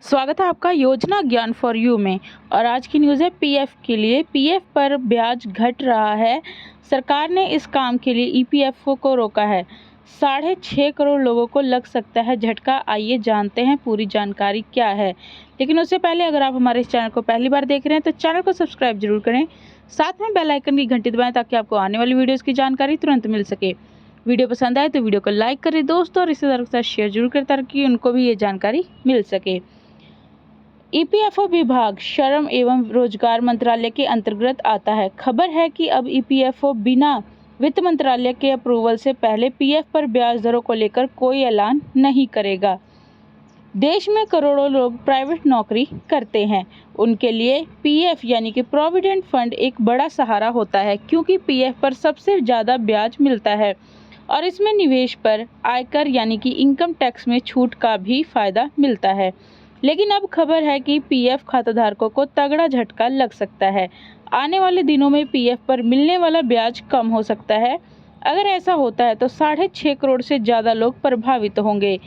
स्वागत है आपका योजना ज्ञान फॉर यू में। और आज की न्यूज़ है पीएफ के लिए। पीएफ पर ब्याज घट रहा है। सरकार ने इस काम के लिए ईपीएफओ को रोका है। 6.5 करोड़ लोगों को लग सकता है झटका। आइए जानते हैं पूरी जानकारी क्या है। लेकिन उससे पहले अगर आप हमारे इस चैनल को पहली बार देख रहे हैं तो चैनल को सब्सक्राइब जरूर करें, साथ में बेल आइकन की घंटी दबाएं ताकि आपको आने वाली वीडियोज़ की जानकारी तुरंत मिल सके। वीडियो पसंद आए तो वीडियो को लाइक करें दोस्तों, और रिश्तेदारों के साथ शेयर जरूर करें ताकि उनको भी ये जानकारी मिल सके। ईपीएफओ विभाग श्रम एवं रोजगार मंत्रालय के अंतर्गत आता है। खबर है कि अब ईपीएफओ बिना वित्त मंत्रालय के अप्रूवल से पहले पीएफ पर ब्याज दरों को लेकर कोई ऐलान नहीं करेगा। देश में करोड़ों लोग प्राइवेट नौकरी करते हैं, उनके लिए पीएफ यानी कि प्रोविडेंट फंड एक बड़ा सहारा होता है, क्योंकि पीएफ पर सबसे ज़्यादा ब्याज मिलता है और इसमें निवेश पर आयकर यानी कि इनकम टैक्स में छूट का भी फायदा मिलता है। लेकिन अब खबर है कि पीएफ खाताधारकों को तगड़ा झटका लग सकता है। आने वाले दिनों में पीएफ पर मिलने वाला ब्याज कम हो सकता है। अगर ऐसा होता है तो 6.5 करोड़ से ज़्यादा लोग प्रभावित होंगे।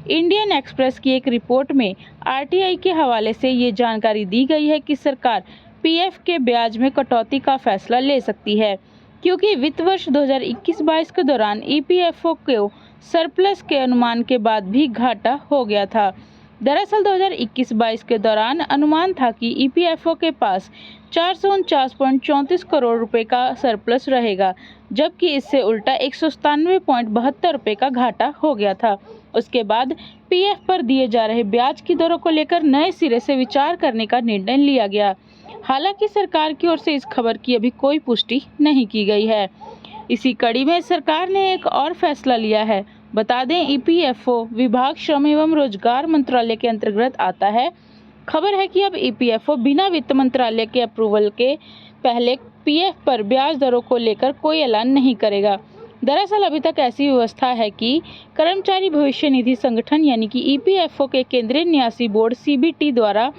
इंडियन एक्सप्रेस की एक रिपोर्ट में आरटीआई के हवाले से ये जानकारी दी गई है कि सरकार पीएफ के ब्याज में कटौती का फैसला ले सकती है, क्योंकि वित्त वर्ष 2021-22 के दौरान ईपीएफओ को सरप्लस के अनुमान के बाद भी घाटा हो गया था। दरअसल 2021-22 के दौरान अनुमान था कि ईपीएफओ के पास 449.34 करोड़ रुपए का सरप्लस रहेगा, जबकि इससे उल्टा 197.72 रुपए का घाटा हो गया था। उसके बाद पीएफ पर दिए जा रहे ब्याज की दरों को लेकर नए सिरे से विचार करने का निर्णय लिया गया। हालांकि सरकार की ओर से इस खबर की अभी कोई पुष्टि नहीं की गई है। इसी कड़ी में सरकार ने एक और फैसला लिया है। बता दें, ईपीएफओ विभाग श्रम एवं रोजगार मंत्रालय के अंतर्गत आता है। खबर है कि अब ईपीएफओ बिना वित्त मंत्रालय के अप्रूवल के पहले पीएफ पर ब्याज दरों को लेकर कोई ऐलान नहीं करेगा। दरअसल अभी तक ऐसी व्यवस्था है कि कर्मचारी भविष्य निधि संगठन यानी कि ईपीएफओ के केंद्रीय न्यासी बोर्ड सीबीटी द्वारा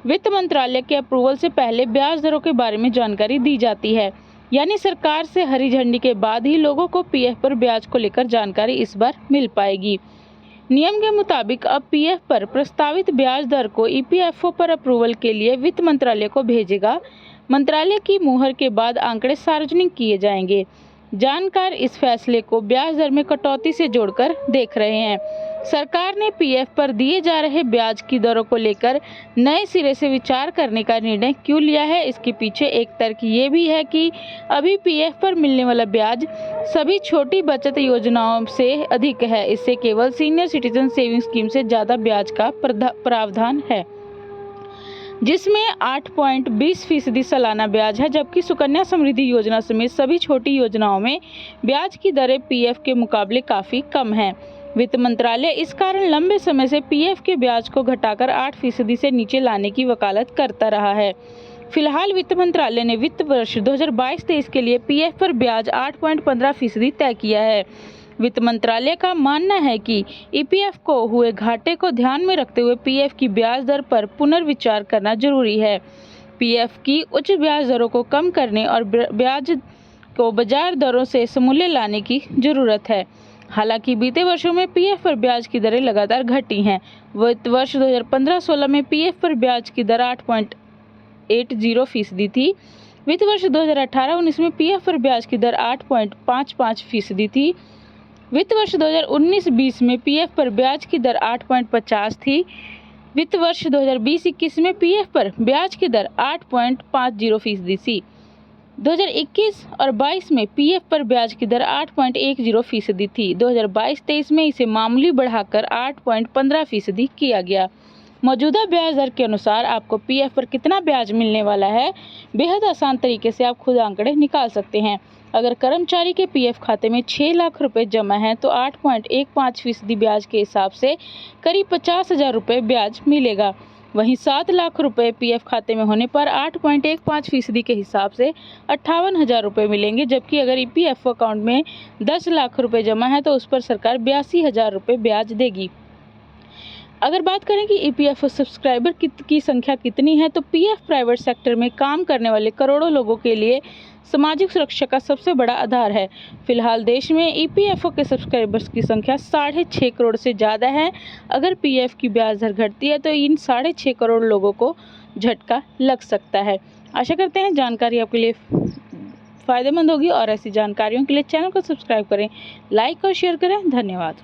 वित्त मंत्रालय के अप्रूवल से पहले ब्याज दरों के बारे में जानकारी दी जाती है। यानी सरकार से हरी झंडी के बाद ही लोगों को पीएफ पर ब्याज को लेकर जानकारी इस बार मिल पाएगी। नियम के मुताबिक अब पीएफ पर प्रस्तावित ब्याज दर को ईपीएफओ पर अप्रूवल के लिए वित्त मंत्रालय को भेजेगा। मंत्रालय की मुहर के बाद आंकड़े सार्वजनिक किए जाएंगे। जानकार इस फैसले को ब्याज दर में कटौती से जोड़कर देख रहे हैं। सरकार ने पीएफ पर दिए जा रहे ब्याज की दरों को लेकर नए सिरे से विचार करने का निर्णय क्यों लिया है, इसके पीछे एक तर्क ये भी है कि अभी पीएफ पर मिलने वाला ब्याज सभी छोटी बचत योजनाओं से अधिक है। इससे केवल सीनियर सिटीजन सेविंग स्कीम से ज़्यादा ब्याज का प्रावधान है, जिसमें 8.20% सालाना ब्याज है, जबकि सुकन्या समृद्धि योजना समेत सभी छोटी योजनाओं में ब्याज की दरें पीएफ के मुकाबले काफ़ी कम हैं। वित्त मंत्रालय इस कारण लंबे समय से पीएफ के ब्याज को घटाकर 8% से नीचे लाने की वकालत करता रहा है। फिलहाल वित्त मंत्रालय ने वित्त वर्ष 2022-23 के लिए पीएफ पर ब्याज 8.15% तय किया है। वित्त मंत्रालय का मानना है कि ईपीएफ को हुए घाटे को ध्यान में रखते हुए पीएफ की ब्याज दर पर पुनर्विचार करना जरूरी है। पीएफ की उच्च ब्याज दरों को कम करने और ब्याज को बाजार दरों से समूल्य लाने की जरूरत है। हालांकि बीते वर्षों में पीएफ पर ब्याज की दरें लगातार घटी हैं। वित्त वर्ष 2015-16 में पीएफ पर ब्याज की दर 8.80% थी। वित्त वर्ष 2018-19 में पीएफ पर ब्याज की दर 8.55% थी। वित्त वर्ष 2019-20 में पीएफ पर ब्याज की दर 8.50 थी। वित्त वर्ष 2020-21 में पीएफ पर ब्याज की दर 8.50% थी। 2021 और 22 में पीएफ पर ब्याज की दर 8.10% थी। 2022-23 में इसे मामूली बढ़ाकर 8.15% किया गया। मौजूदा ब्याज दर के अनुसार आपको पीएफ पर कितना ब्याज मिलने वाला है, बेहद आसान तरीके से आप खुद आंकड़े निकाल सकते हैं। अगर कर्मचारी के पीएफ खाते में 6 लाख रुपए जमा हैं तो 8.15% ब्याज के हिसाब से करीब 50,000 रुपये ब्याज मिलेगा। वहीं 7 लाख रुपए पीएफ खाते में होने पर 8.15% के हिसाब से 58,000 रुपये मिलेंगे, जबकि अगर ईपीएफओ अकाउंट में 10 लाख रुपए जमा है तो उस पर सरकार 82,000 रुपये ब्याज देगी। अगर बात करें कि ईपीएफओ सब्सक्राइबर की संख्या कितनी है, तो पीएफ प्राइवेट सेक्टर में काम करने वाले करोड़ों लोगों के लिए सामाजिक सुरक्षा का सबसे बड़ा आधार है। फिलहाल देश में ईपीएफओ के सब्सक्राइबर्स की संख्या 6.5 करोड़ से ज़्यादा है। अगर पीएफ की ब्याज दर घटती है तो इन 6.5 करोड़ लोगों को झटका लग सकता है। आशा करते हैं जानकारी आपके लिए फ़ायदेमंद होगी और ऐसी जानकारियों के लिए चैनल को सब्सक्राइब करें, लाइक और शेयर करें। धन्यवाद।